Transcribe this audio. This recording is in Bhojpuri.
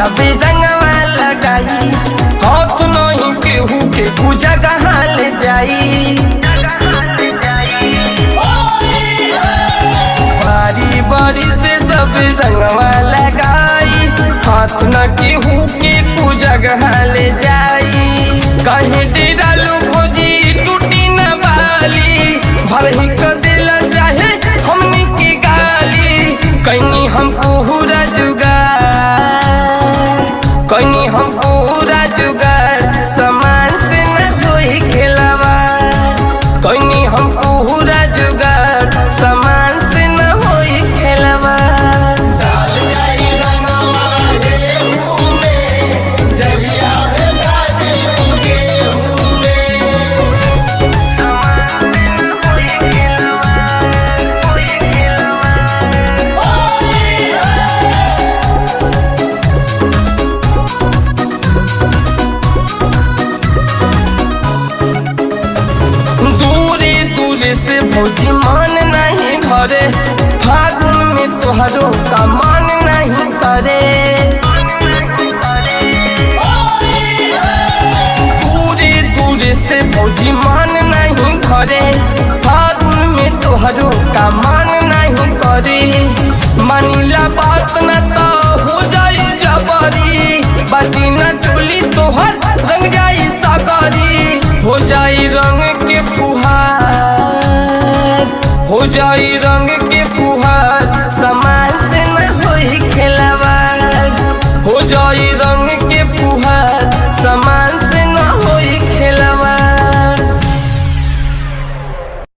सबे रंगवा लगाई, हाथ नहीं केहू के पूजा कहाँ ले जाई। बारी बारी से सब रंगवा लगाई, हाथ न केहू के पूजा कहाँ ले जाई। कहीं डेरालू भोजी टूटी न बाली, भरही क दिला चाहे हमनी के गाली। कहीं हम पूरा जुगाड़, कहीं हम पूरा जुगाड़, सामान से न कोई खेलवा। कहीं हम पूरा जुगाड़, सामान से न होई खेलवा। से भौजी मान नहीं घरे, फागुन में तोहरो का मान नहीं करे। दूरे दूरे से भौजी मान नहीं घरे, फागुन में तोहरो का मान नहीं करे। मानिला बात न तो हो जाई जबरी, बाजी न चोली तोहर रंग जाई सागरी। हो जाई रंग के फुहार, हो जाई रंग के